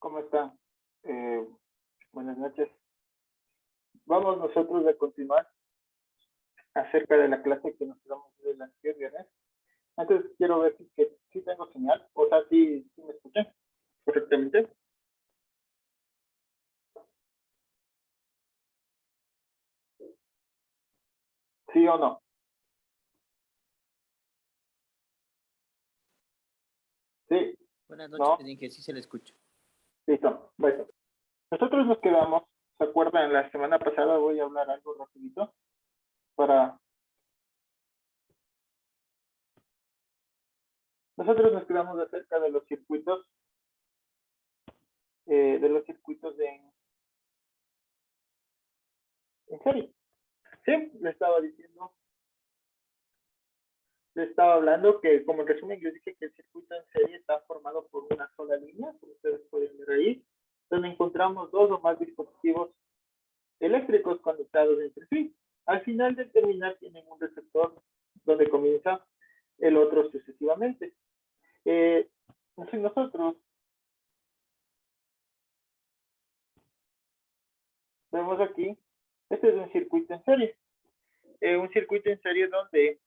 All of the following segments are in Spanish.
¿Cómo están? Eh, Buenas noches. Vamos nosotros a continuar acerca de la clase que nos damos el anterior viernes. Antes quiero ver si tengo señal, o sea, si me escuchan correctamente. ¿Sí o no? ¿Sí? Buenas ¿No? noches, Inge, sí se le escucha. Listo. Bueno, nosotros nos quedamos, ¿se acuerdan? La semana pasada voy a hablar algo rapidito para... Nosotros nos quedamos acerca de los circuitos, en serie. Sí, le estaba hablando que, como en resumen, yo dije que el circuito en serie está formado por una sola línea, como ustedes pueden ver ahí, donde encontramos dos o más dispositivos eléctricos conectados entre sí. Al final del terminal tienen un receptor donde comienza el otro sucesivamente. Entonces nosotros vemos aquí, este es un circuito en serie. Un circuito en serie donde,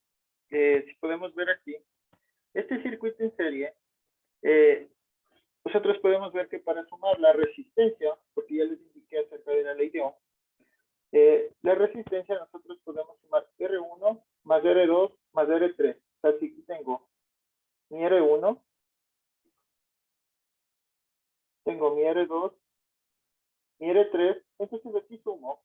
si podemos ver aquí, este circuito en serie, nosotros podemos ver que para sumar la resistencia, porque ya les indiqué acerca de la ley de Ohm, la resistencia nosotros podemos sumar R1 más R2 más R3. O sea, si aquí tengo mi R1, tengo mi R2, mi R3, entonces aquí sumo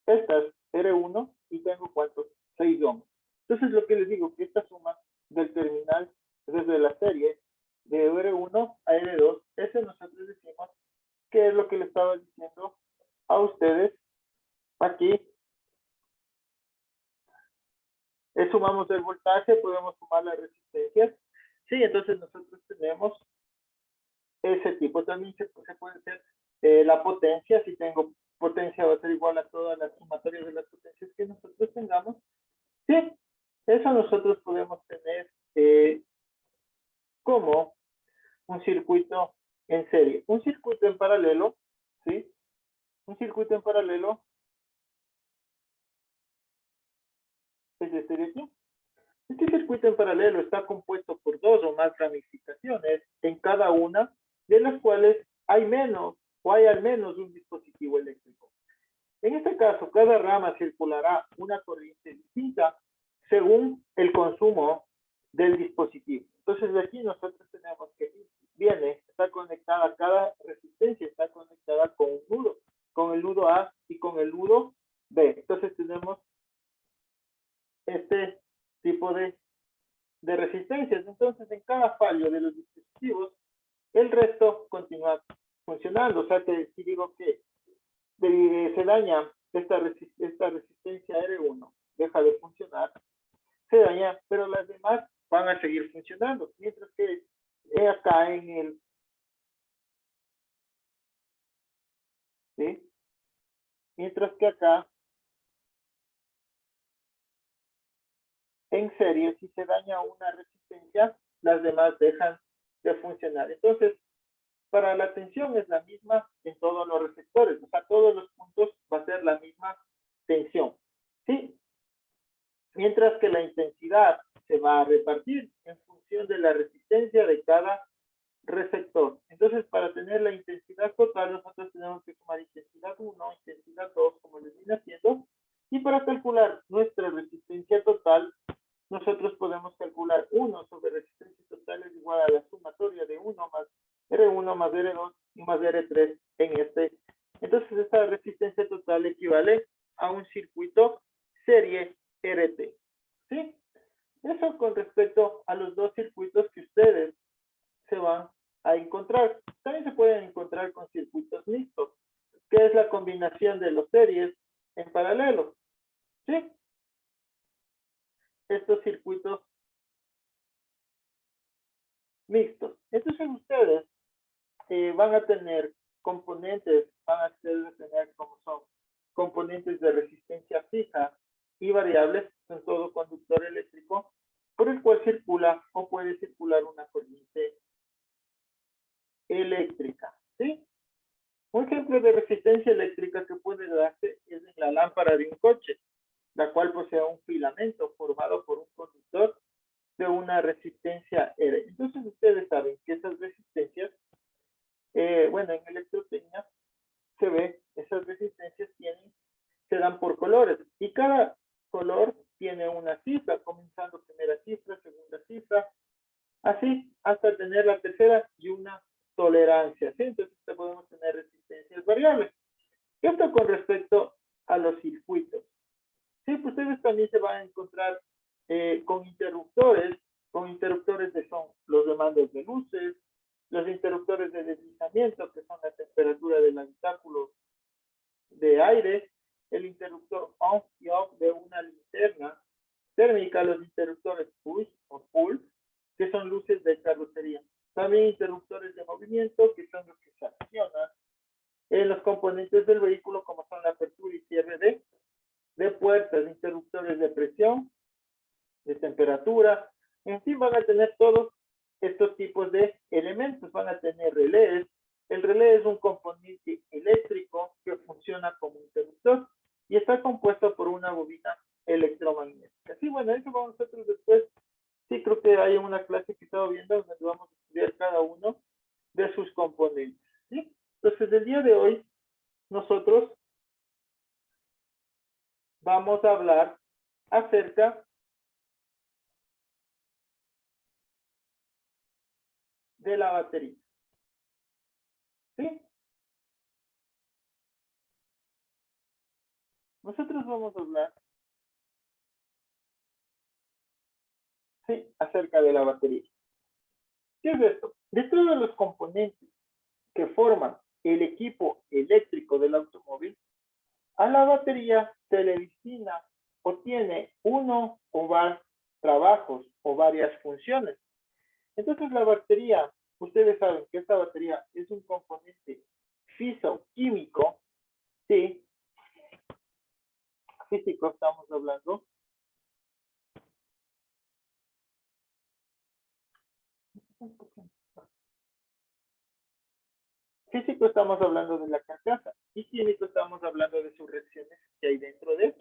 estas R1 y tengo ¿cuántos? 6 ohms. Entonces lo que les digo, que esta suma del terminal desde la serie de R1 a R2, ese nosotros decimos que es lo que le estaba diciendo a ustedes aquí. Sumamos el voltaje, podemos sumar las resistencias. Sí, entonces nosotros tenemos ese tipo. También se puede hacer la potencia. Si tengo potencia, va a ser igual a todas las sumatorias de las potencias que nosotros tengamos. Sí, eso nosotros podemos tener como un circuito en serie. Un circuito en paralelo, ¿sí? Un circuito en paralelo es este de aquí. Este circuito en paralelo está compuesto por dos o más ramificaciones, en cada una de las cuales hay menos o hay al menos un dispositivo eléctrico. En este caso, cada rama circulará una corriente distinta según el consumo del dispositivo. Entonces, de aquí nosotros tenemos que está conectada, cada resistencia está conectada con un nudo, con el nudo A y con el nudo B. Entonces tenemos este tipo de resistencias. Entonces, en cada fallo de los dispositivos, el resto continúa funcionando. O sea que si digo que se daña esta resistencia R1, deja de funcionar, se daña, pero las demás van a seguir funcionando. Mientras que acá en el... ¿sí? Mientras que acá en serie, si se daña una resistencia, las demás dejan de funcionar. Entonces, para la tensión es la misma en todos los receptores, o sea, todos los puntos va a ser la misma tensión, ¿sí? Mientras que la intensidad se va a repartir en función de la resistencia de cada receptor. Entonces, para tener la intensidad total, nosotros tenemos que sumar intensidad 1, intensidad 2, como les vine haciendo, y para calcular nuestra resistencia total, nosotros podemos calcular 1 sobre resistencia total es igual a la sumatoria de 1 más R1 más R2 y más R3 en este. Entonces, esta resistencia total equivale a un circuito serie RT. ¿Sí? Eso con respecto a los dos circuitos que ustedes se van a encontrar. También se pueden encontrar con circuitos mixtos, que es la combinación de los series en paralelo. ¿Sí? Estos circuitos mixtos. Entonces ustedes van a tener componentes, van a tener como son componentes de resistencia fija y variables en todo conductor eléctrico por el cual circula o puede circular una corriente eléctrica. ¿Sí? Un ejemplo de resistencia eléctrica que puede darse es en la lámpara de un coche, la cual posee un filamento formado por un conductor de una resistencia R. Entonces ustedes saben que esas resistencias, bueno, en electrotecnia se ve, esas resistencias se dan por colores y cada color tiene una cifra, comenzando primera cifra, segunda cifra, así hasta tener la tercera y una tolerancia. ¿Sí? Entonces podemos tener resistencias variables. Esto con respecto a los circuitos. Sí, pues ustedes también se van a encontrar con interruptores que son los demandos de luces, los interruptores de deslizamiento, que son la temperatura del habitáculo de aire, el interruptor on y off de una linterna térmica, los interruptores push o pull, que son luces de carrocería. También interruptores de movimiento, que son los que se accionan en los componentes del vehículo, como son la apertura y cierre de puertas, interruptores de presión, de temperatura. En fin, van a tener todos estos tipos de elementos. Van a tener relés. El relé es un componente eléctrico que funciona como interruptor y está compuesto por una bobina electromagnética. Sí, bueno, eso vamos nosotros después. Sí, creo que hay una clase que estaba viendo donde vamos a estudiar cada uno de sus componentes. ¿Sí? Entonces, el día de hoy, nosotros vamos a hablar acerca de la batería. ¿Sí? Nosotros vamos a hablar, sí, acerca de la batería. ¿Qué es esto? De todos los componentes que forman el equipo eléctrico del automóvil, a la batería se le destina o tiene uno o más trabajos o varias funciones. Entonces la batería, ustedes saben que esta batería es un componente físico-químico, ¿sí? Físico estamos hablando. Físico estamos hablando de la carcasa y químico estamos hablando de sus reacciones que hay dentro de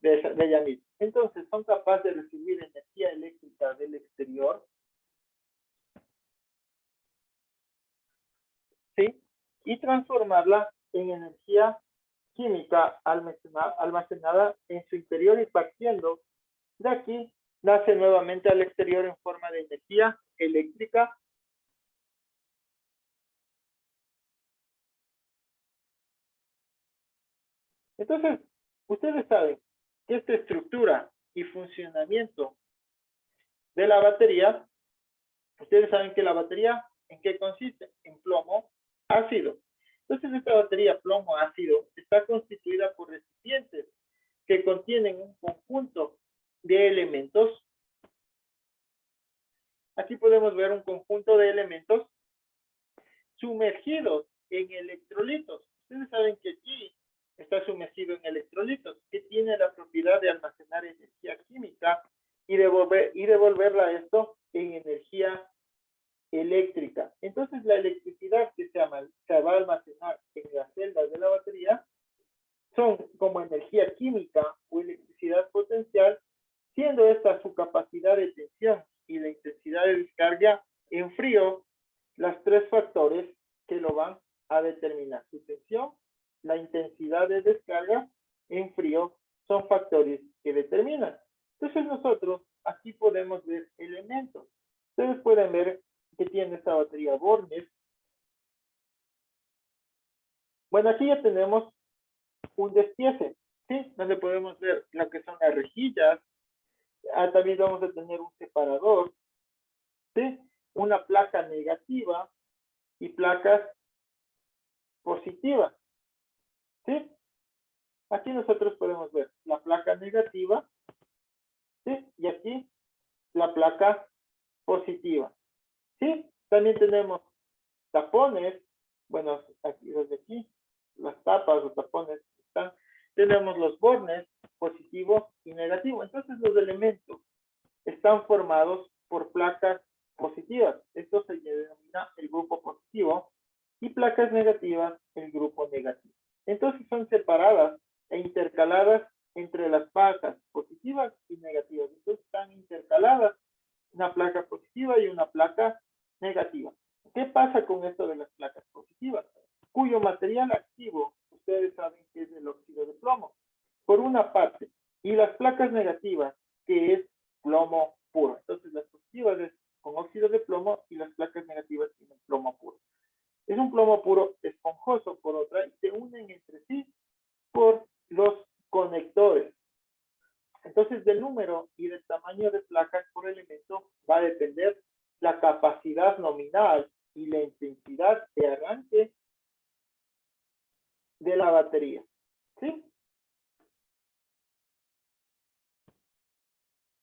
ella misma. Entonces son capaces de recibir energía eléctrica del exterior, ¿sí? Y transformarla en energía química almacenada en su interior y partiendo de aquí nace nuevamente al exterior en forma de energía eléctrica. Entonces, ustedes saben que esta estructura y funcionamiento de la batería, ustedes saben que la batería, ¿en qué consiste? En plomo ácido. Entonces, esta batería plomo ácido está constituida por recipientes que contienen un conjunto de elementos. Aquí podemos ver un conjunto de elementos sumergidos en electrolitos. Ustedes saben que aquí está sumergido en electrolitos, que tiene la propiedad de almacenar energía química y devolverla a esto en energía eléctrica. Entonces, la electricidad que se va a almacenar en las celdas de la batería son como energía química o electricidad potencial, siendo esta su capacidad de tensión y la intensidad de descarga en frío las tres factores que lo van a determinar. Su tensión, la intensidad de descarga en frío son factores que determinan. Entonces nosotros aquí podemos ver elementos. Ustedes pueden ver que tiene esta batería Bornes. Bueno, aquí ya tenemos un despiece, ¿sí? Donde podemos ver lo que son las rejillas. También vamos a tener un separador, ¿sí? Una placa negativa y placas positivas, ¿sí? Aquí nosotros podemos ver la placa negativa, ¿sí? Y aquí la placa positiva, ¿sí? También tenemos tapones, bueno, aquí desde aquí, las tapas o tapones están, tenemos los bornes positivo y negativo. Entonces los elementos están formados por placas positivas. Esto se denomina el grupo positivo. y placas negativas, el grupo negativo. Entonces son separadas e intercaladas entre las placas positivas y negativas. Entonces están intercaladas una placa positiva y una placa negativa. ¿Qué pasa con esto de las placas positivas? Cuyo material activo, ustedes saben que es el óxido de plomo, por una parte, y las placas negativas, que es plomo puro. Entonces las positivas es con óxido de plomo y las placas negativas tienen plomo puro. Es un plomo puro esponjoso por otra y se unen entre sí por los conectores. Entonces, del número y del tamaño de placas por elemento va a depender la capacidad nominal y la intensidad de arranque de la batería. ¿Sí?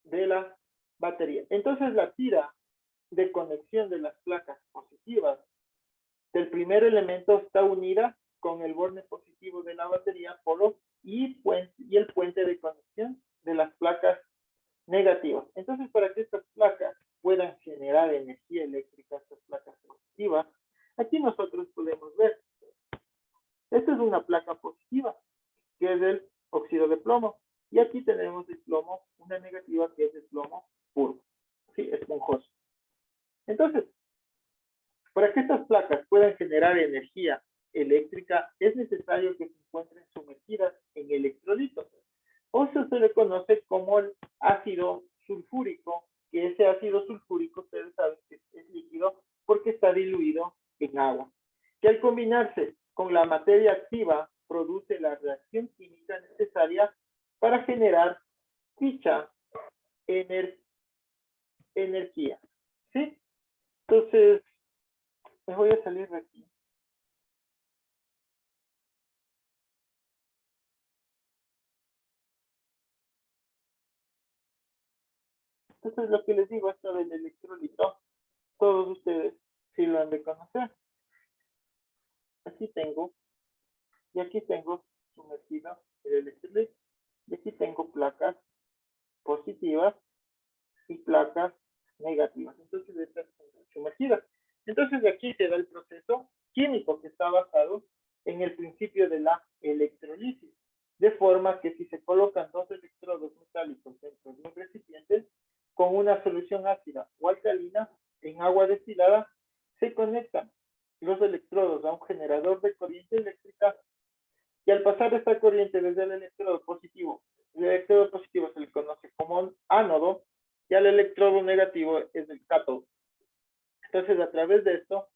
De la batería. Entonces, la tira de conexión de las placas positivas del primer elemento está unida con el borde positivo de la batería polo y el puente de conexión de las placas negativas. Entonces, para que estas placas puedan generar energía eléctrica, estas placas positivas, aquí nosotros podemos ver, esta es una placa positiva, que es el óxido de plomo, y aquí tenemos el plomo, una negativa que es el plomo puro, ¿sí? Esponjoso. Entonces, para que estas placas puedan generar energía eléctrica, es necesario que se encuentren sumergidas en electrolitos, o se le conoce como el ácido sulfúrico, que ese ácido sulfúrico, ustedes saben que es líquido porque está diluido en agua, que al combinarse con la materia activa produce la reacción química necesaria para generar dicha energía. ¿Sí? Entonces, me voy a salir de aquí. Entonces, lo que les digo, esto del electrolito, todos ustedes sí lo han de conocer. Aquí tengo, y aquí tengo sumergido el electrolito, y aquí tengo placas positivas y placas negativas. Entonces, estas son sumergidas. Entonces, de aquí se da el proceso químico que está basado en el principio de la electrolisis, de forma que si se colocan dos electrodos metálicos dentro de un recipiente con una solución ácida o alcalina en agua destilada, se conectan los electrodos a un generador de corriente eléctrica y al pasar esta corriente desde el electrodo positivo se le conoce como ánodo y al electrodo negativo es el cátodo. Entonces, a través de esto,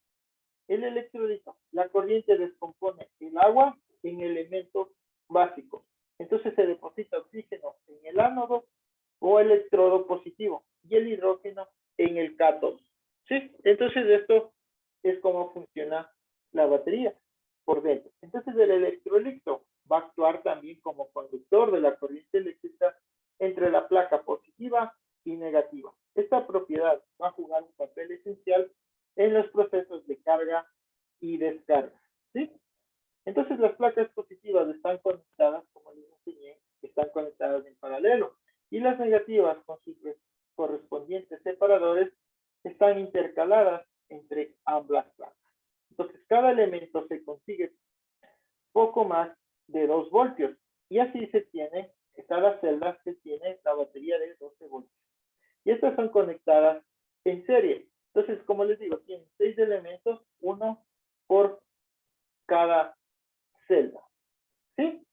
el electrolito, la corriente descompone el agua en elementos básicos. Entonces se deposita oxígeno en el ánodo o electrodo positivo y el hidrógeno en el cátodo. ¿Sí? Entonces esto es cómo funciona la batería por dentro. Entonces el electrolito va a actuar también como conductor de la corriente eléctrica entre la placa positiva y negativa. Esta propiedad va a jugar un papel esencial en los procesos de carga y descarga. ¿Sí? Entonces las placas positivas están conectadas, como les enseñé, están conectadas en paralelo y las negativas con sus correspondientes separadores están intercaladas entre ambas placas. Entonces cada elemento se consigue poco más de 2 voltios y así se tiene, cada celda se tiene la batería de 12 voltios. Y estas son conectadas en serie. Entonces, como les digo, tienen 6 elementos, uno por cada celda. ¿Sí?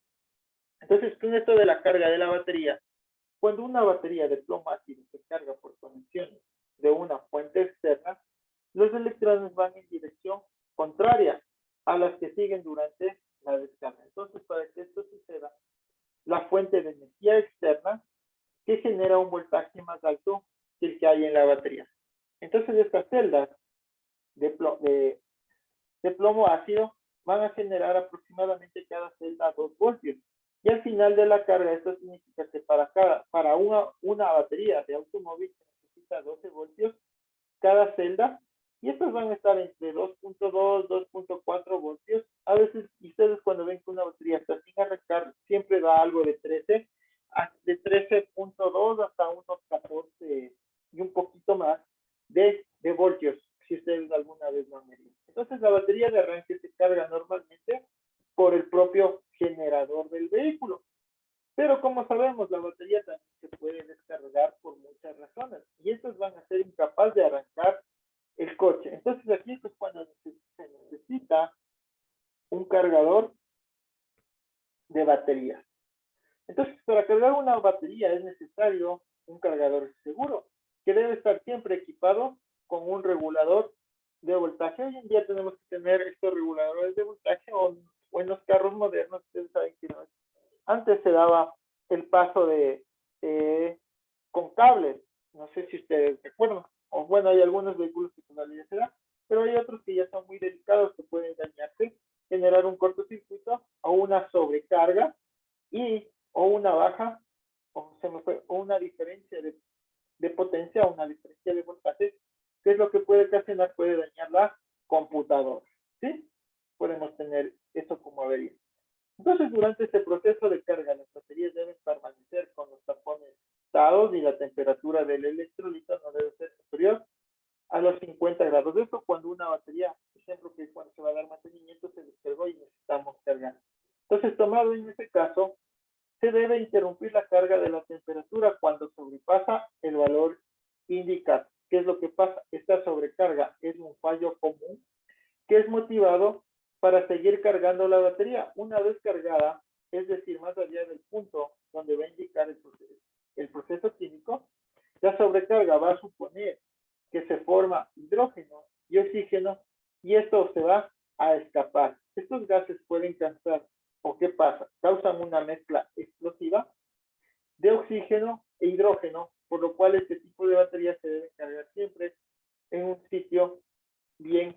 Entonces, con esto de la carga de la batería, cuando una batería de plomo ácido se carga por conexiones de una fuente externa, los electrones van en dirección contraria a las que siguen durante la descarga. Entonces, para que esto suceda, la fuente de energía externa que genera un voltaje más alto que el que hay en la batería. Entonces, estas celdas de plomo ácido van a generar aproximadamente cada celda 2 voltios. Y al final de la carga, esto significa que para una batería de automóvil se necesita 12 voltios cada celda, y estas van a estar entre 2.2, 2.4 voltios. A veces, ustedes cuando ven que una batería está sin arrancar, siempre da algo de 13, de 13.2 hasta unos 14 y un poquito más de voltios, si ustedes alguna vez lo han medido. Entonces, Entonces la batería de arranque se carga normalmente por el propio generador del vehículo. Pero como sabemos, la batería también se puede descargar por muchas razones y estas van a ser incapaces de arrancar el coche. Entonces aquí es cuando se necesita un cargador de batería. Entonces, para cargar una batería es necesario un cargador seguro, que debe estar siempre equipado con un regulador de voltaje. Hoy en día tenemos que tener estos reguladores de voltaje o en los carros modernos, ustedes saben que no es. Antes se daba el paso con cables, no sé si ustedes recuerdan, o bueno, hay algunos vehículos que todavía se da, pero hay otros que ya son muy delicados, que pueden dañarse, generar un cortocircuito o una sobrecarga o una baja o una diferencia de potencia o una diferencia de voltaje, que es lo que puede ocasionar, puede dañar la computadora, ¿sí? Podemos tener eso como avería. Entonces, durante este proceso de carga, las baterías deben permanecer con los tapones dados y la temperatura del electrolito no debe ser superior a los 50 grados. De esto cuando una batería, por ejemplo, que cuando se va a dar mantenimiento se descargó y necesitamos cargar. Entonces, tomado en este caso, se debe interrumpir la carga de la temperatura cuando sobrepasa el valor indicado. ¿Qué es lo que pasa? Esta sobrecarga es un fallo común que es motivado para seguir cargando la batería. Una vez cargada, es decir, más allá del punto donde va a indicar el proceso químico, la sobrecarga va a suponer que se forma hidrógeno y oxígeno y esto se va a escapar. Estos gases pueden causar, ¿o qué pasa? Causan una mezcla explosiva de oxígeno e hidrógeno, por lo cual este tipo de baterías se debe cargar siempre en un sitio bien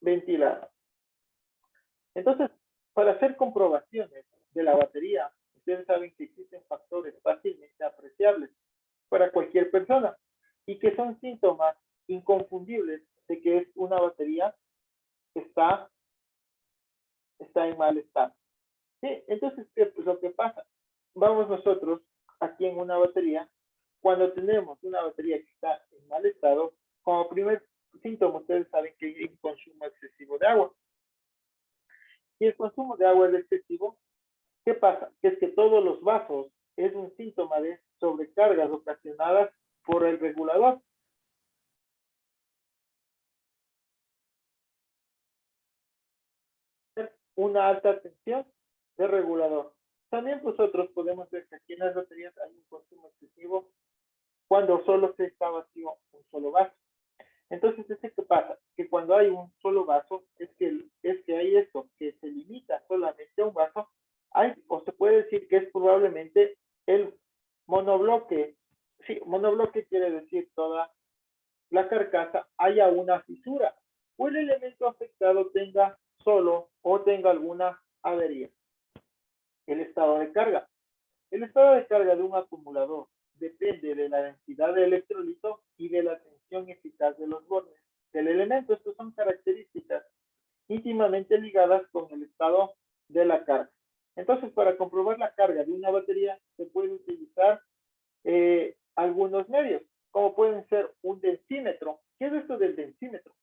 ventilado. Entonces, para hacer comprobaciones de la batería, ustedes saben que existen factores fácilmente apreciables para cualquier persona y que son síntomas inconfundibles de que es una batería que está en mal estado. ¿Sí? Entonces, ¿qué es lo que pasa? Vamos nosotros aquí en una batería, cuando tenemos una batería que está en mal estado, como primer síntoma, ustedes saben que hay un consumo excesivo de agua. Si el consumo de agua es excesivo, ¿qué pasa? Que es que todos los vasos es un síntoma de sobrecargas ocasionadas por el regulador. Una alta tensión de regulador. También nosotros podemos ver que aquí en las baterías hay un consumo excesivo cuando solo se está vacío un solo vaso. Entonces, ¿qué pasa? Que cuando hay un solo vaso, es que hay esto, que se limita solamente a un vaso, o se puede decir que es probablemente el monobloque. Sí, monobloque quiere decir toda la carcasa haya una fisura o el elemento afectado tenga solo o tenga alguna avería. El estado de carga. El estado de carga de un acumulador depende de la densidad de electrolito y de la tensión eficaz de los bordes del elemento. Estas son características íntimamente ligadas con el estado de la carga. Entonces, para comprobar la carga de una batería, se puede utilizar algunos medios, como pueden ser un densímetro. ¿Qué es esto del densímetro?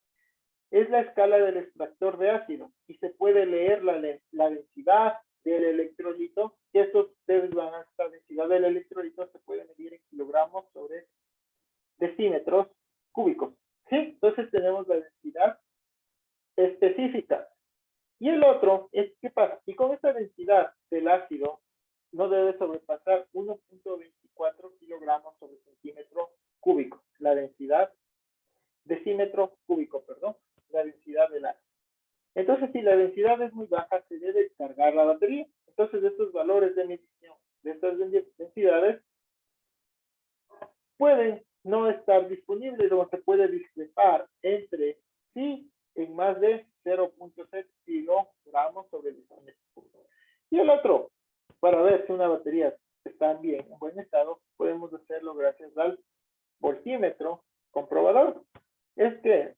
Es la escala del extractor de ácido y se puede leer la densidad del electrolito, que estos ustedes van a esta densidad del electrolito se puede medir en kilogramos sobre decímetros cúbicos. ¿Sí? Entonces tenemos la densidad específica. Y el otro es, ¿qué pasa? Y con esta densidad del ácido no debe sobrepasar 1.24 kilogramos sobre centímetro cúbico. La densidad, decímetro cúbico, perdón, la densidad del ácido. Entonces, si la densidad es muy baja, se debe cargar la batería. Entonces, estos valores de medición de estas densidades pueden no estar disponibles o se puede discrepar entre sí en más de 0.6 kilogramos sobre decímetro cúbico. Y el otro, para ver si una batería está bien, en buen estado, podemos hacerlo gracias al voltímetro comprobador. Es que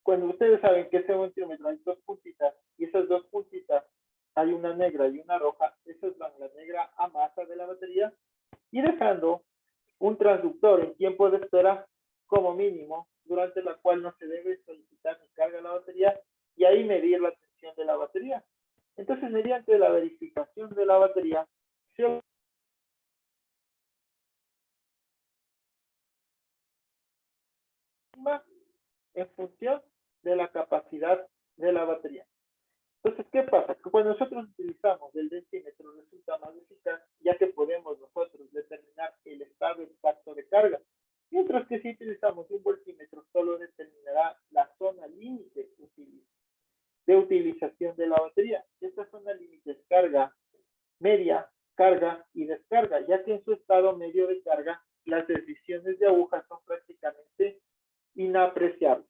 cuando ustedes saben que ese voltímetro hay dos puntitas y esas dos puntitas hay una negra y una roja, esas van la negra a masa de la batería y dejando un transductor en tiempo de espera como mínimo, durante la cual no se debe solicitar ni carga a la batería, y ahí medir la tensión de la batería. Entonces, mediante la verificación de la batería, se observa en función de la capacidad de la batería. Entonces, ¿qué pasa? Que cuando nosotros utilizamos el dentímetro resulta más eficaz, ya que podemos nosotros determinar el estado exacto de carga, mientras que si utilizamos un voltímetro solo determinará la zona límite de utilización de la batería. Esta zona límite es carga media, carga y descarga, ya que en su estado medio de carga las decisiones de aguja son prácticamente inapreciables.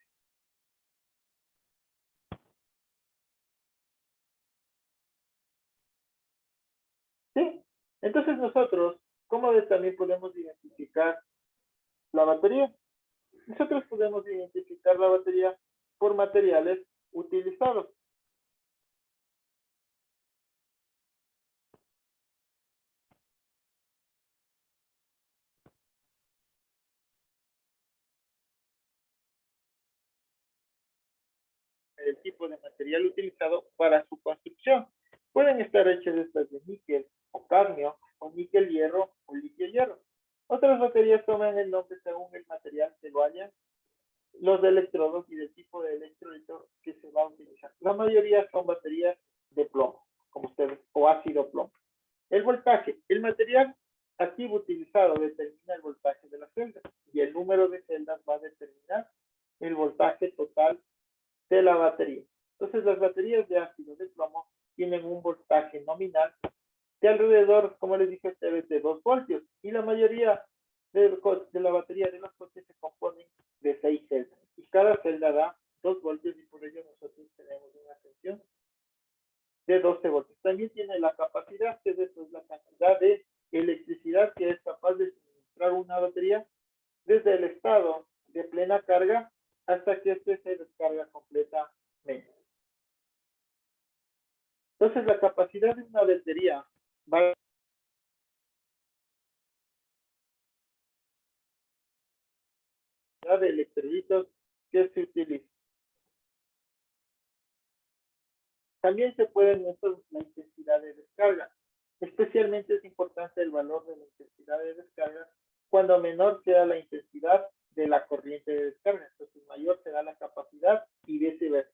¿Sí? Entonces nosotros, ¿cómo también podemos identificar la batería? Nosotros podemos identificar la batería por materiales utilizados. El tipo de material utilizado para su construcción. Pueden estar hechas estas de níquel o cadmio, o níquel hierro o litio hierro. Otras baterías toman el nombre según el material que lo hayan, los electrodos y del tipo de electrolito que se va a utilizar. La mayoría son baterías de plomo, como ustedes, o ácido plomo. El voltaje, el material activo utilizado determina el voltaje de las celdas y el número de celdas va a determinar el voltaje total de la batería. Entonces, las baterías de ácido de plomo tienen un voltaje nominal de alrededor, como les dije a ustedes, de 2 voltios. Y la mayoría de la batería de los coches se componen de 6 celdas. Y cada celda da 2 voltios y por ello nosotros tenemos una tensión de 12 voltios. También tiene la capacidad, que es la cantidad de electricidad que es capaz de suministrar una batería desde el estado de plena carga hasta que este se descarga completamente. Entonces, la capacidad de una batería va a de electrolitos que se utilizan. También se puede medir la intensidad de descarga. Especialmente es importante el valor de la intensidad de descarga cuando menor sea la intensidad de la corriente de descarga. Entonces, mayor será la capacidad y viceversa.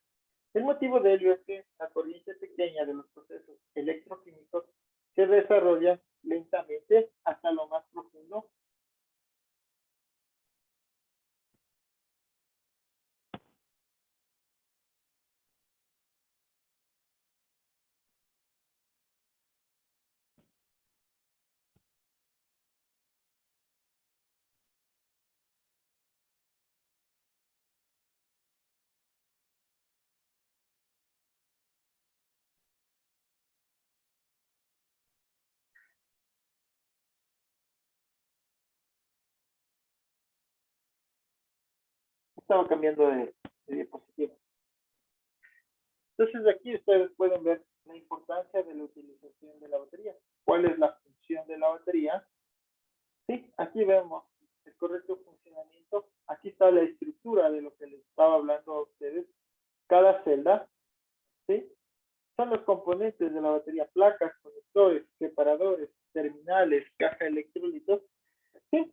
El motivo de ello es que la corriente pequeña de los procesos electroquímicos se desarrolla lentamente hasta lo más profundo. Estaba cambiando de diapositiva. Entonces, aquí ustedes pueden ver la importancia de la utilización de la batería. ¿Cuál es la función de la batería? Sí, aquí vemos el correcto funcionamiento. Aquí está la estructura de lo que les estaba hablando a ustedes. Cada celda, ¿sí? Son los componentes de la batería: placas, conectores, separadores, terminales, caja de electrolitos. ¿Sí?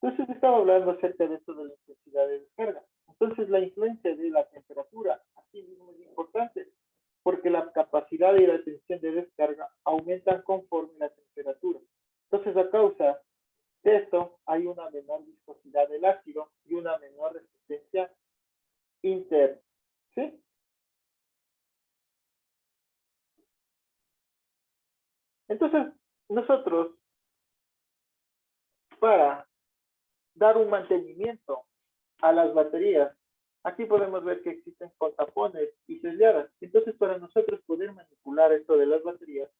Entonces estaba hablando acerca de esto de la intensidad de descarga. Entonces la influencia de la temperatura aquí mismo es importante, porque la capacidad y la tensión de descarga aumentan conforme la temperatura. Entonces, a causa de esto, hay una menor viscosidad del ácido y una menor resistencia interna. ¿Sí? Entonces, nosotros, para dar un mantenimiento a las baterías, aquí podemos ver que existen contapones y selladas. Entonces, para nosotros poder manipular esto de las baterías,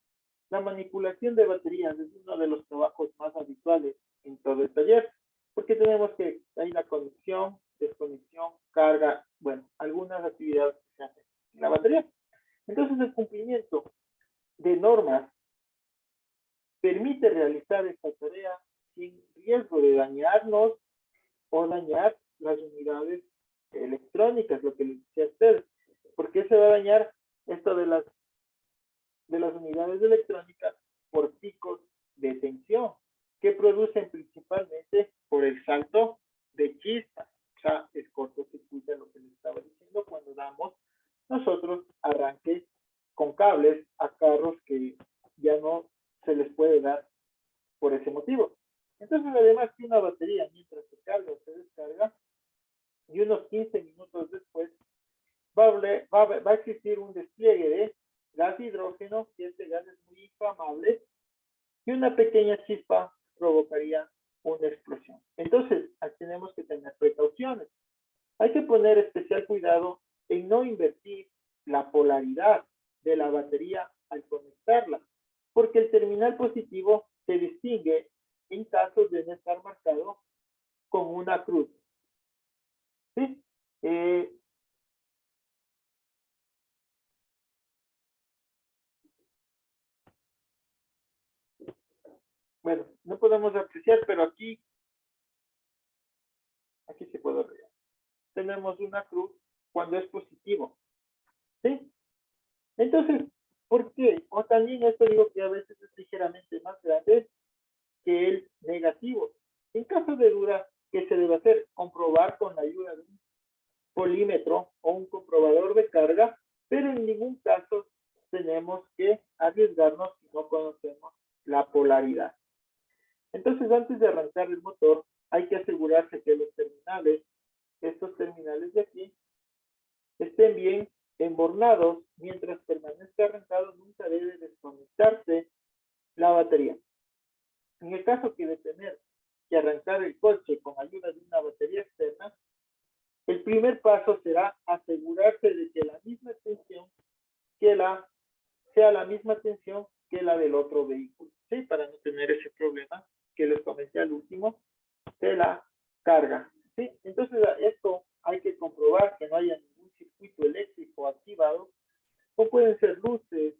la manipulación de baterías es uno de los trabajos más habituales en todo el taller, porque tenemos que hay la conexión, desconexión, carga, bueno, algunas actividades que se hacen en la batería. Entonces, el cumplimiento de normas permite realizar esta tarea sin riesgo de dañarnos o dañar las unidades electrónicas, lo que les decía a ustedes. ¿Por qué se va a dañar esto de las unidades electrónicas? Por picos de tensión que producen principalmente por el salto de chispas. O sea, es cortocircuito lo que les estaba diciendo cuando damos nosotros arranque con cables a carros que ya no se les puede dar por ese motivo. Entonces, además que una batería, mientras se carga o se descarga, y unos 15 minutos después, va a existir un despliegue de gas hidrógeno, que este gas es muy inflamable, y una pequeña chispa provocaría una explosión. Entonces, tenemos que tener precauciones. Hay que poner especial cuidado en no invertir la polaridad de la batería al conectarla, porque el terminal positivo se distingue en casos de no estar marcado con una cruz. ¿Sí? Bueno, no podemos apreciar, pero aquí se puede ver. Tenemos una cruz cuando es positivo. ¿Sí? Entonces, ¿por qué? O también esto digo que a veces es ligeramente más grande que el negativo. En caso de duda, ¿qué se debe hacer? Comprobar con la ayuda de un polímetro o un comprobador de carga, pero en ningún caso tenemos que arriesgarnos si no conocemos la polaridad. Entonces, antes de arrancar el motor, hay que asegurarse que los terminales, estos terminales de aquí, estén bien embornados. Mientras permanezca arrancado, nunca debe desconectarse la batería. En el caso que de tener que arrancar el coche con ayuda de una batería externa, el primer paso será asegurarse de que la misma tensión sea la misma tensión que la del otro vehículo, ¿sí? Para no tener ese problema que les comenté al último de la carga, ¿sí? Entonces, esto hay que comprobar que no haya ningún circuito eléctrico activado, o pueden ser luces,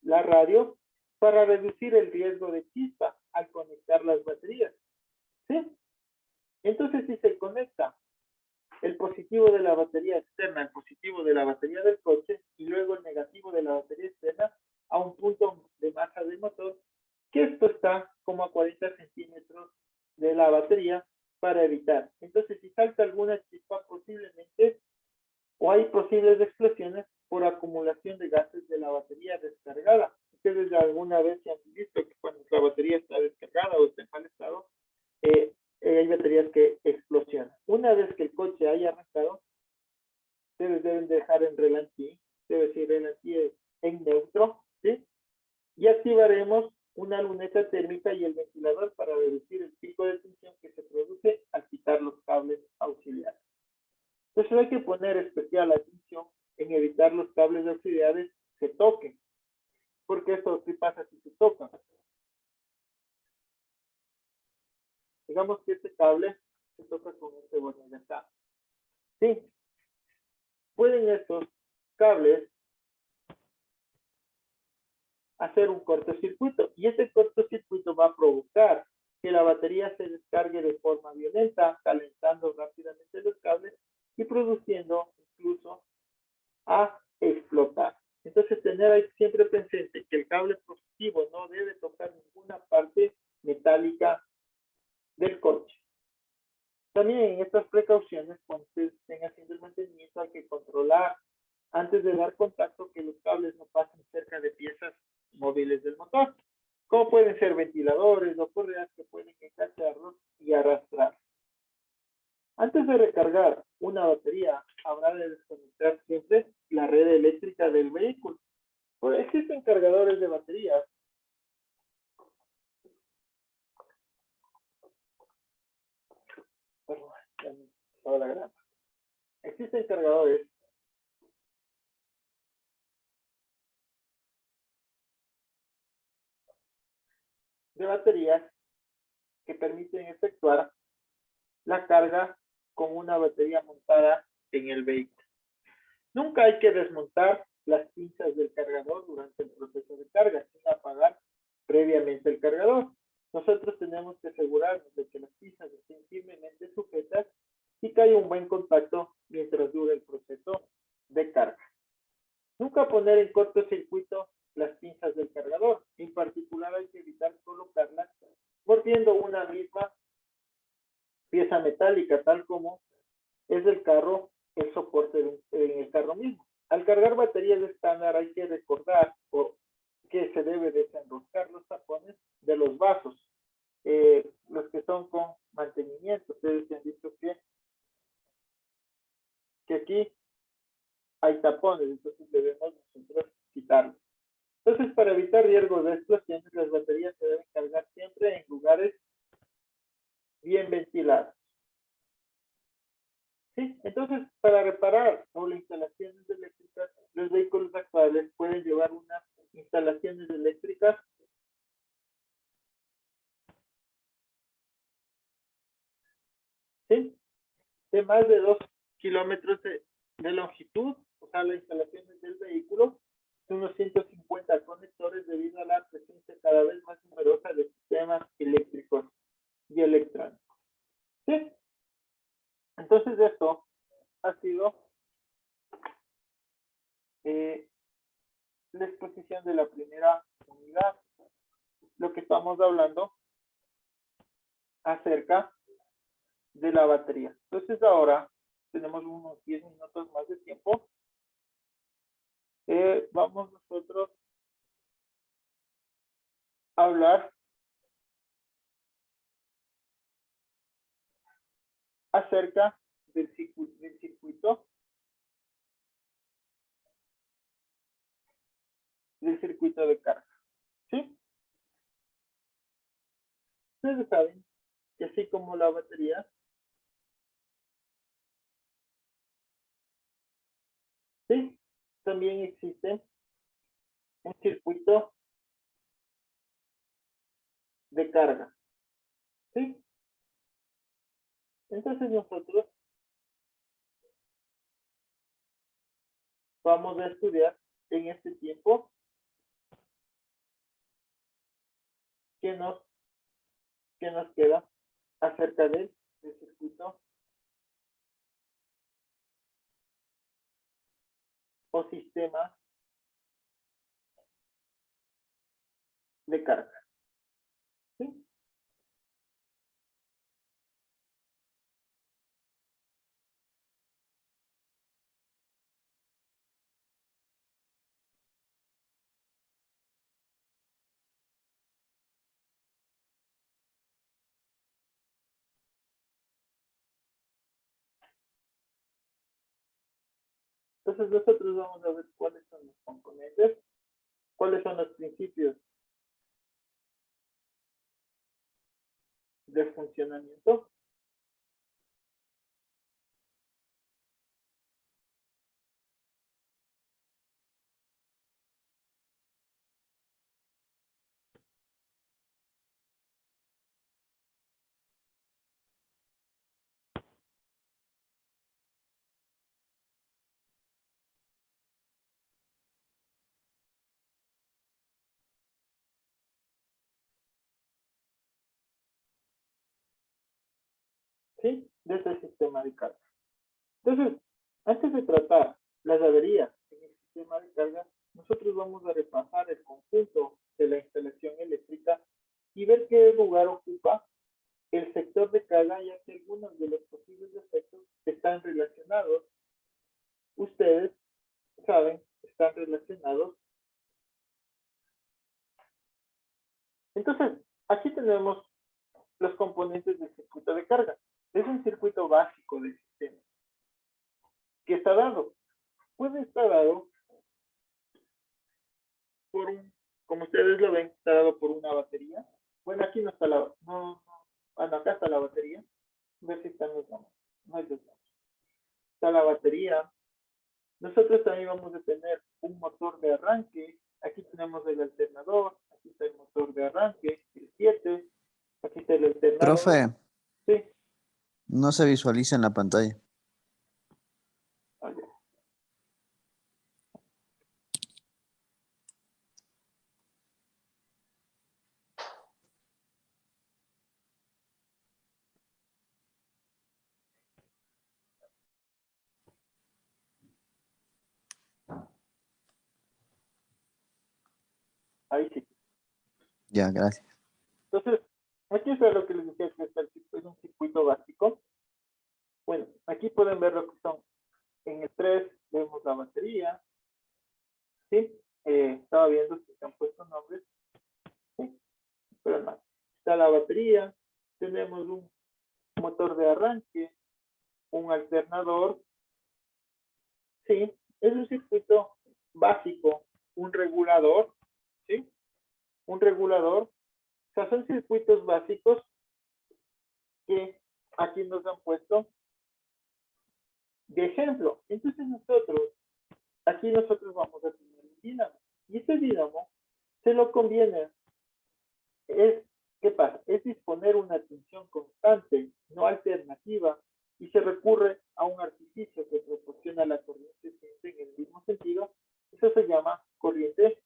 la radio, para reducir el riesgo de chispa al conectar las baterías, ¿sí? Entonces, si se conecta el positivo de la batería externa, el positivo de la batería del coche y luego el negativo de la batería externa a un punto de masa del motor, que esto está como a 40 centímetros de la batería para evitar. Entonces, si salta alguna chispa, posiblemente, o hay posibles explosiones por acumulación de gases de la batería descargada. Ustedes alguna vez se han visto que cuando la batería está descargada o está en mal estado, hay baterías que explosionan. Una vez que el coche haya arrancado, ustedes deben dejar en relantí, debe decir relantí en neutro, ¿sí? Y activaremos una luneta térmica y el ventilador para reducir el pico de tensión que se produce al quitar los cables auxiliares. Entonces hay que poner especial atención en evitar los cables auxiliares que toquen, porque esto sí pasa si se toca. Digamos que este cable se toca con este botón de acá. Sí, pueden estos cables hacer un cortocircuito y este cortocircuito va a provocar que la batería se descargue de forma violenta, calentando rápidamente los cables y produciendo incluso a explotar. Entonces, tener ahí siempre presente que el cable positivo no debe tocar ninguna parte metálica del coche. También en estas precauciones, cuando ustedes estén haciendo el mantenimiento, hay que controlar antes de dar contacto que los cables no pasen cerca de piezas móviles del motor, como pueden ser ventiladores o correas que pueden engancharlos y arrastrar. Antes de recargar una batería, habrá de desconectar siempre la red eléctrica del vehículo. Pues existen cargadores de baterías. Existen cargadores de baterías que permiten efectuar la carga con una batería montada en el vehículo. Nunca hay que desmontar las pinzas del cargador durante el proceso de carga sin apagar previamente el cargador. Nosotros tenemos que asegurarnos de que las pinzas estén firmemente sujetas y que haya un buen contacto mientras dure el proceso de carga. Nunca poner en cortocircuito las pinzas del cargador. En particular hay que evitar colocarlas mordiendo una misma pieza metálica, tal como es el carro, el soporte en el carro mismo. Al cargar baterías estándar hay que recordar que se debe desenroscar los tapones de los vasos, los que son con mantenimiento. Ustedes han visto que aquí hay tapones, entonces debemos nosotros quitarlos. Entonces, para evitar riesgos de explosiones, las baterías se deben cargar siempre en lugares bien ventilados. ¿Sí? Entonces, para reparar o las instalaciones eléctricas, los vehículos actuales pueden llevar unas instalaciones eléctricas ¿sí? De más de 2 kilómetros de longitud, o sea, las instalaciones del vehículo, unos 150 conectores debido a la presencia cada vez más numerosa de sistemas eléctricos y electrónicos. ¿Sí? Entonces, esto ha sido la exposición de la primera unidad. Lo que estamos hablando acerca de la batería. Entonces, ahora tenemos unos 10 minutos más de tiempo. Vamos nosotros a hablar acerca del circuito de carga. ¿Sí? Ustedes saben que así como la batería, ¿sí? También existe un circuito de carga. ¿Sí? Entonces nosotros vamos a estudiar en este tiempo que nos queda acerca del circuito o sistema de carga. ¿Sí? Entonces nosotros vamos a ver cuáles son los componentes, cuáles son los principios de funcionamiento. ¿Sí? De ese sistema de carga. Entonces, antes de tratar las averías en el sistema de carga, nosotros vamos a repasar el conjunto de la instalación eléctrica y ver qué lugar ocupa el sector de carga, ya que algunos de los posibles efectos están relacionados. Ustedes saben, están relacionados. Entonces, aquí tenemos los componentes del circuito de carga. Es un circuito básico del sistema que está dado. Puede estar dado por como ustedes lo ven, está dado por una batería. Bueno, aquí no está bueno, acá está la batería. A ver si están los nombres. No hay los nombres. Está la batería. Nosotros también vamos a tener un motor de arranque. Aquí tenemos el alternador. Aquí está el motor de arranque, el 7. Aquí está el alternador. Profe, Sí. no se visualiza en la pantalla. Vale. Ahí sí. Ya, gracias. Entonces, aquí es lo que les decía que es un circuito básico. Bueno, aquí pueden ver lo que son. En el 3 vemos la batería, ¿sí? Estaba viendo si se han puesto nombres, ¿sí? Pero no. Está la batería, tenemos un motor de arranque, un alternador, ¿sí? Es un circuito básico, un regulador, ¿sí? Un regulador. O sea, son circuitos básicos que aquí nos han puesto de ejemplo. Entonces aquí nosotros vamos a tener un dínamo. Y este dínamo se lo conviene, es, ¿qué pasa? Es disponer una tensión constante, no alternativa, y se recurre a un artificio que proporciona la corriente siempre en el mismo sentido. Eso se llama corriente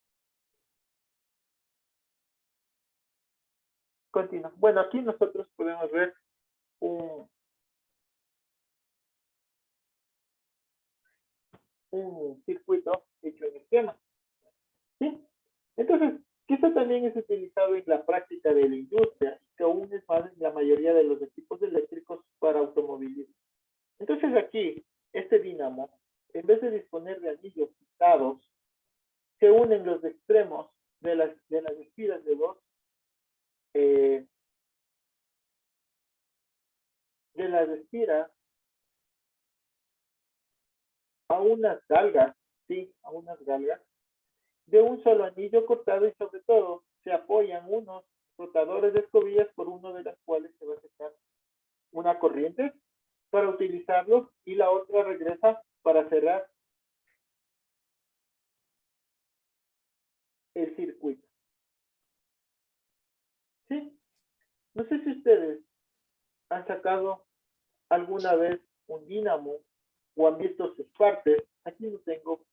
continua. Bueno, aquí nosotros podemos ver un, un circuito hecho en esquema. ¿Sí? Entonces, que esto también es utilizado en la práctica de la industria y que aún es más en la mayoría de los equipos eléctricos para automovilismo. Entonces aquí, este dínamo, en vez de disponer de anillos picados, se unen los extremos de las espiras eh, de las espiras a unas galgas, sí, a unas galgas, de un solo anillo cortado y sobre todo se apoyan unos rotadores de escobillas por uno de las cuales se va a sacar una corriente para utilizarlos y la otra regresa para cerrar el circuito. ¿Sí? No sé si ustedes han sacado alguna vez un dínamo o han visto sus partes. Aquí no tengo,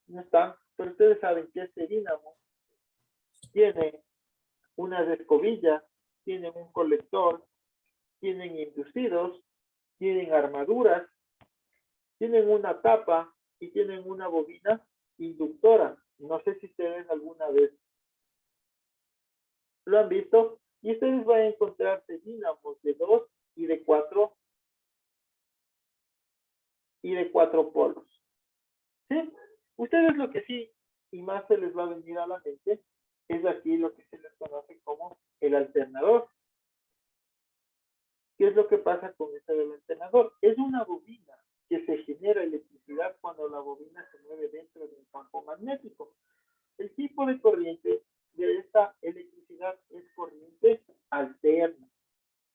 no están, pero ustedes saben que este dínamo tiene unas escobillas, tienen un colector, tienen inducidos, tienen armaduras, tienen una tapa y tienen una bobina inductora. No sé si ustedes alguna vez lo han visto y ustedes van a encontrarse dínamos de 2 y de 4 polos. ¿Sí? Ustedes lo que sí y más se les va a venir a la mente es aquí lo que se les conoce como el alternador. ¿Qué es lo que pasa con este del alternador? Es una bobina que se genera electricidad cuando la bobina se mueve dentro de un campo magnético. El tipo de corriente de esta electricidad es corriente alterna.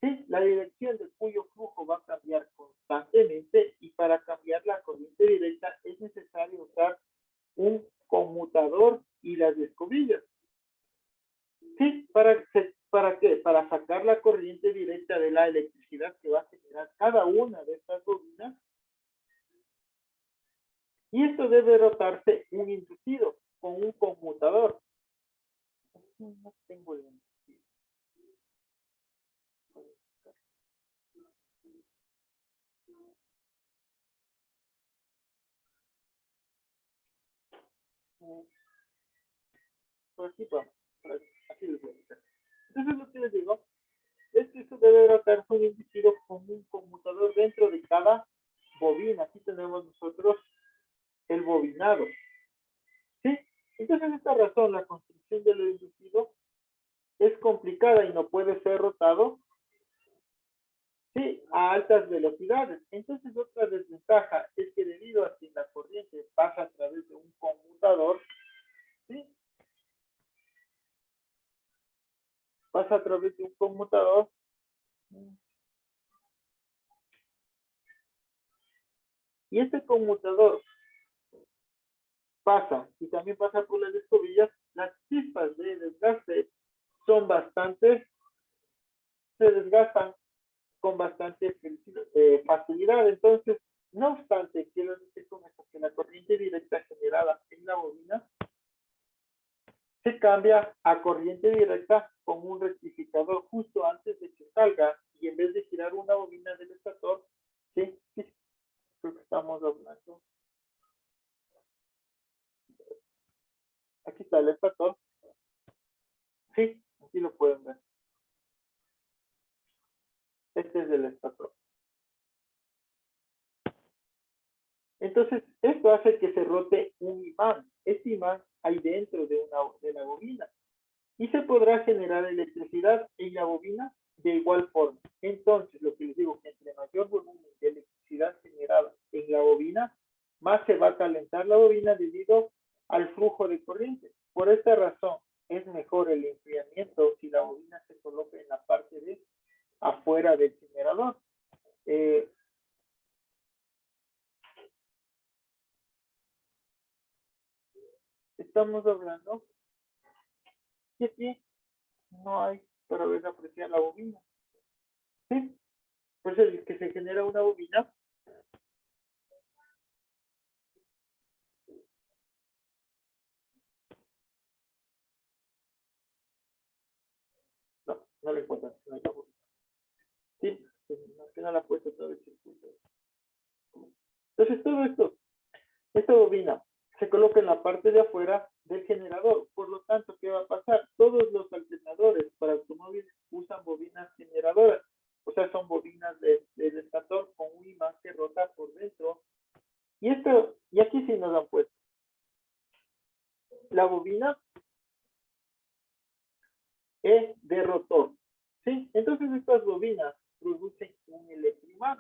¿Sí? La dirección de cuyo flujo va a cambiar constantemente y para cambiar la corriente directa es necesario usar un conmutador y las escobillas. ¿Sí? ¿Para qué? Para sacar la corriente directa de la electricidad que va a generar cada una de estas bobinas. Y esto debe rotarse un inducido con un conmutador. Aquí no tengo el inducido. Por aquí vamos. Aquí les voy a hacer. Entonces lo que les digo es que esto debe rotarse un inducido con un conmutador dentro de cada bobina. Aquí tenemos nosotros el bobinado. ¿Sí? Entonces, esta razón, la construcción del inducido es complicada y no puede ser rotado, ¿sí? A altas velocidades. Entonces, otra desventaja es que debido a que la corriente pasa a través de un conmutador, ¿sí? Pasa a través de un conmutador. Y este conmutador pasa y también pasa por las escobillas, las chispas de desgaste son bastante, se desgastan con bastante facilidad. Entonces, no obstante, quiero decir con esto que la corriente directa generada en la bobina se cambia a corriente directa con un rectificador justo antes de que salga y en vez de girar una bobina del estator, sí, sí, creo que estamos hablando. Aquí está el estator. Sí, aquí lo pueden ver. Este es el estator. Entonces, esto hace que se rote un imán. Este imán hay dentro de la bobina y se podrá generar electricidad en la bobina de igual forma. Entonces, lo que les digo, que entre mayor volumen de electricidad generada en la bobina, más se va a calentar la bobina debido al flujo de corriente. Por esta razón, es mejor el enfriamiento si la bobina se coloca en la parte de afuera del generador. Eh, Estamos hablando que aquí no hay para ver apreciar la bobina. ¿Sí? Por eso es que se genera una bobina. No, no le encuentran. No hay la bobina. Sí, más que no la ha puesto todo el circuito. Entonces todo esto, esta bobina se coloca en la parte de afuera del generador. Por lo tanto, ¿qué va a pasar? Todos los alternadores para automóviles usan bobinas generadoras. O sea, son bobinas de estator con un imán que rota por dentro. Y aquí sí nos han puesto. La bobina es de rotor. ¿Sí? Entonces estas bobinas producen un electroimán.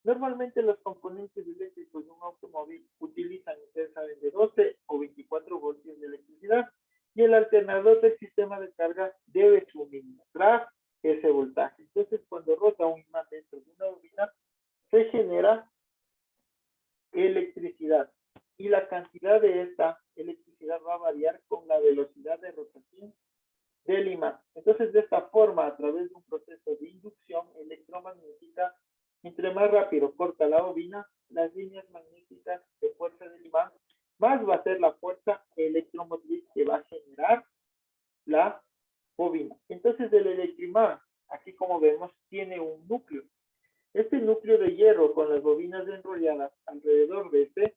Normalmente los componentes eléctricos de un automóvil utilizan, ustedes saben, de 12 o 24 voltios de electricidad y el alternador del sistema de carga debe suministrar ese voltaje. Entonces, cuando rota un imán dentro de una bobina, se genera electricidad y la cantidad de esta electricidad va a variar con la velocidad de rotación del imán. Entonces, de esta forma, a través de un proceso de inducción electromagnética, entre más rápido corta la bobina, las líneas magnéticas de fuerza del imán, más va a ser la fuerza electromotriz que va a generar la bobina. Entonces, el electroimán, aquí como vemos, tiene un núcleo. Este núcleo de hierro con las bobinas enrolladas alrededor de este,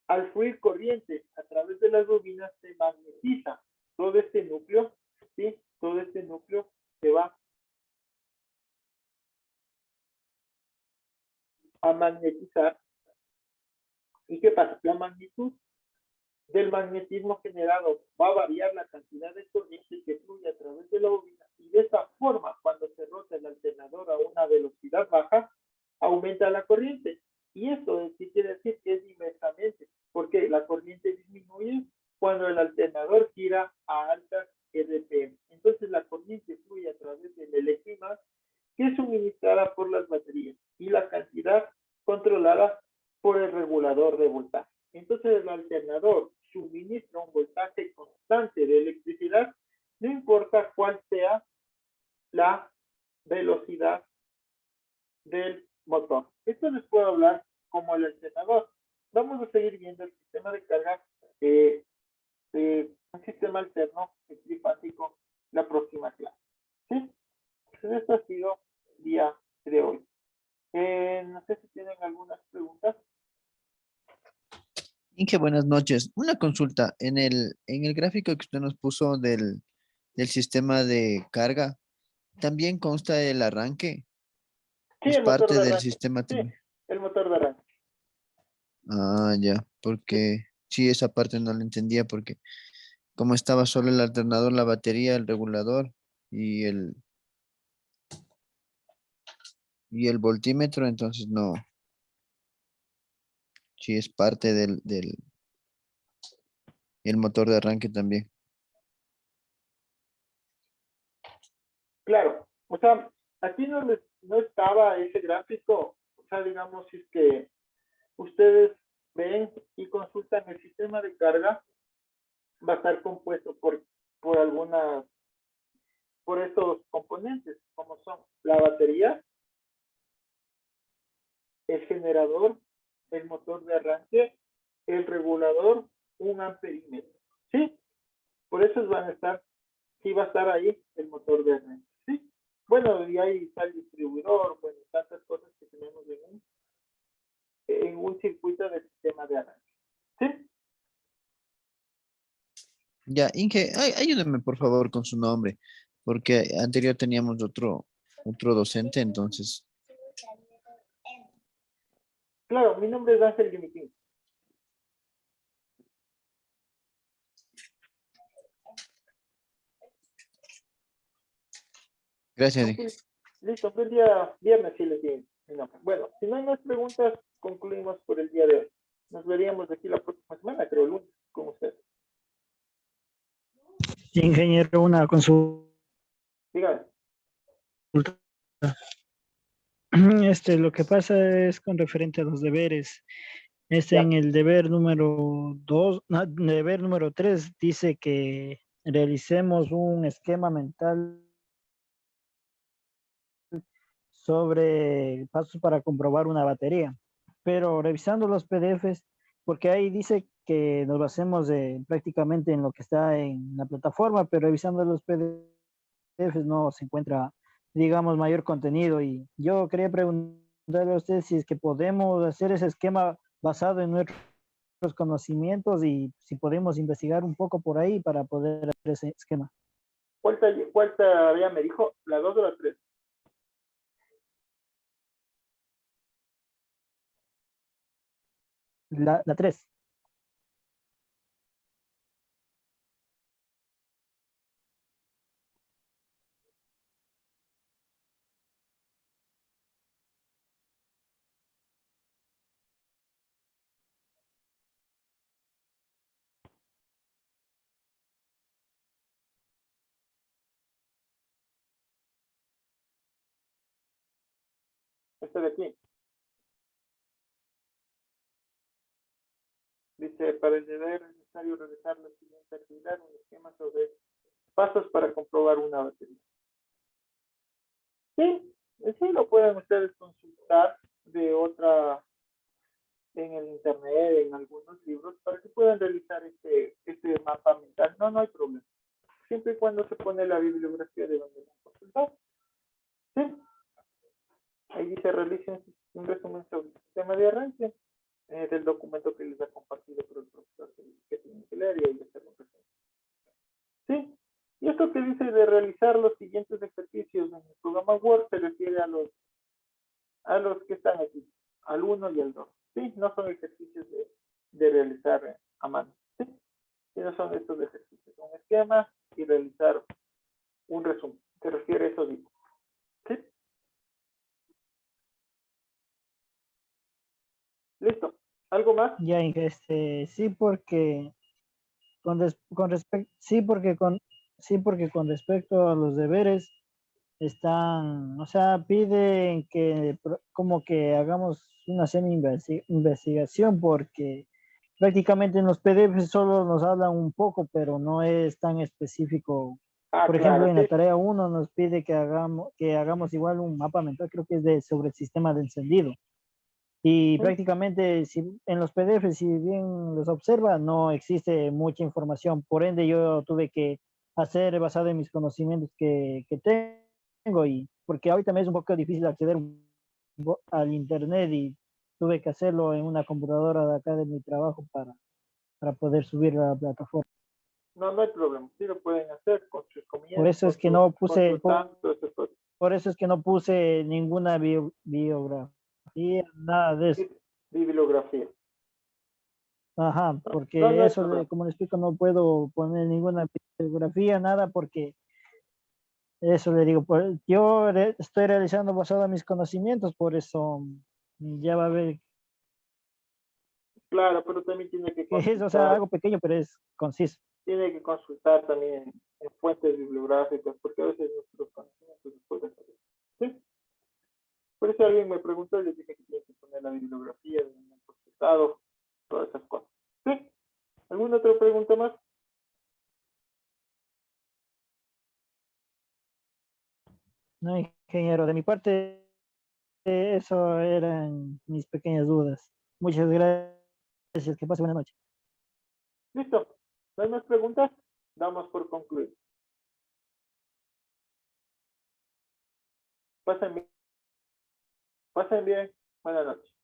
al fluir corriente a través de las bobinas, se magnetiza todo este núcleo, ¿sí? Todo este núcleo se va a magnetizar. ¿Y qué pasa? La magnitud del magnetismo generado va a variar la cantidad de corriente que fluye a través de la bobina y de esta forma, cuando se rota el alternador a una velocidad baja, aumenta la corriente. Y esto sí quiere decir que es inversamente, porque la corriente disminuye cuando el alternador gira a altas RPM. Entonces la corriente fluye a través del electroimán que es suministrada por las baterías y la cantidad controlada por el regulador de voltaje. Entonces el alternador suministra un voltaje constante de electricidad, no importa cuál sea la velocidad del motor. Esto les puedo hablar como el alternador. Vamos a seguir viendo el sistema de carga, un sistema alterno trifásico, la próxima clase. ¿Sí? Entonces esto ha sido el día de hoy. No sé si tienen algunas preguntas. Inge, buenas noches. Una consulta. En el gráfico que usted nos puso del sistema de carga, ¿también consta el arranque? Sí, ¿Es el motor parte de del arranque. sistema Sí, también? el motor de arranque. Ah, ya, Sí, porque sí, esa parte no la entendía porque como estaba solo el alternador, la batería, el regulador y el voltímetro, entonces no, sí es parte el motor de arranque también. claro. O sea, aquí no estaba ese gráfico. O sea, digamos, si es que ustedes ven y consultan el sistema de carga, va a estar compuesto por algunas, por estos componentes, como son la batería, el generador, el motor de arranque, el regulador, un amperímetro. ¿Sí? Por eso van a estar, sí va a estar ahí el motor de arranque. ¿Sí? Bueno, y ahí está el distribuidor, bueno, tantas cosas que tenemos en un circuito de sistema de arranque. ¿Sí? Ya, Inge, ayúdame por favor con su nombre, porque anterior teníamos otro docente, entonces, Claro, mi nombre es Ángel Guimiquín. gracias, Ok, Inge. listo, pues el día viernes sí les di mi nombre. Bueno, si no hay más preguntas, concluimos por el día de hoy. Nos veríamos de aquí la próxima semana, creo, el lunes, con ustedes. Sí, ingeniero, una consulta. Dígame. Lo que pasa es con referente a los deberes. Ya. En el deber número 2, no, deber número 3, dice que realicemos un esquema mental sobre pasos para comprobar una batería. Pero revisando los PDFs, porque ahí dice que nos basemos prácticamente en lo que está en la plataforma, pero revisando los PDFs no se encuentra, digamos, mayor contenido. Y yo quería preguntarle a usted si es que podemos hacer ese esquema basado en nuestros conocimientos y si podemos investigar un poco por ahí para poder hacer ese esquema. ¿Cuál tarea me dijo? ¿La 2 o la 3? La 3. Este de aquí. Dice, para el deber es necesario realizar la siguiente actividad, un esquema sobre pasos para comprobar una batería. Sí, sí lo pueden ustedes consultar de otra en el internet, en algunos libros, para que puedan realizar este mapa mental. No, no hay problema. Siempre y cuando se pone la bibliografía de donde lo han consultado. Sí, ahí dice realice un resumen sobre el sistema de arranque del documento que les ha compartido por el profesor que tienen que leer y ahí hacer un resumen. Sí, y esto que dice de realizar los siguientes ejercicios en el programa Word se refiere a los que están aquí, al 1 y al 2. Sí, no son ejercicios de realizar a mano. Sí, sino son estos ejercicios, un esquema y realizar un resumen. Se refiere a eso mismo. Sí, listo. ¿Algo más? Ya, sí, porque sí, porque con respecto a los deberes están, o sea, piden que como que hagamos una investigación porque prácticamente en los PDF solo nos hablan un poco, pero no es tan específico. Ah, Por ejemplo, claro, en sí. la tarea uno nos pide que hagamos igual un mapa mental, creo que es sobre el sistema de encendido. Y ¿Mm? prácticamente si, en los PDF, si bien los observa, no existe mucha información. Por ende, yo tuve que hacer basado en mis conocimientos que tengo y porque ahorita me es un poco difícil acceder al internet y tuve que hacerlo en una computadora de acá de mi trabajo para poder subir a la plataforma. No, no hay problema. Sí lo pueden hacer con sus Por comienzos, eso es que no puse, consultando todo eso. Todo. por eso es que no puse ninguna biografía, nada de eso. Bibliografía. Ajá, No, no, no porque hay eso, problema. como le explico, no puedo poner ninguna bibliografía, nada, porque eso le digo, yo estoy realizando basado en mis conocimientos, por eso ya va a ver Claro, pero también tiene que que es, o sea, consultar, algo pequeño, pero es conciso. también en fuentes bibliográficas, porque a veces nuestros conocimientos se pueden saber. Sí, por eso alguien me preguntó y les dije que tiene que poner la bibliografía, de donde han consultado, todas esas cosas. Sí, ¿alguna otra pregunta más? No, ingeniero, de mi parte, eso eran mis pequeñas dudas. Muchas gracias, que pase buena noche. Listo, ¿no hay más preguntas? Damos por concluir. Pasen bien, buenas noches.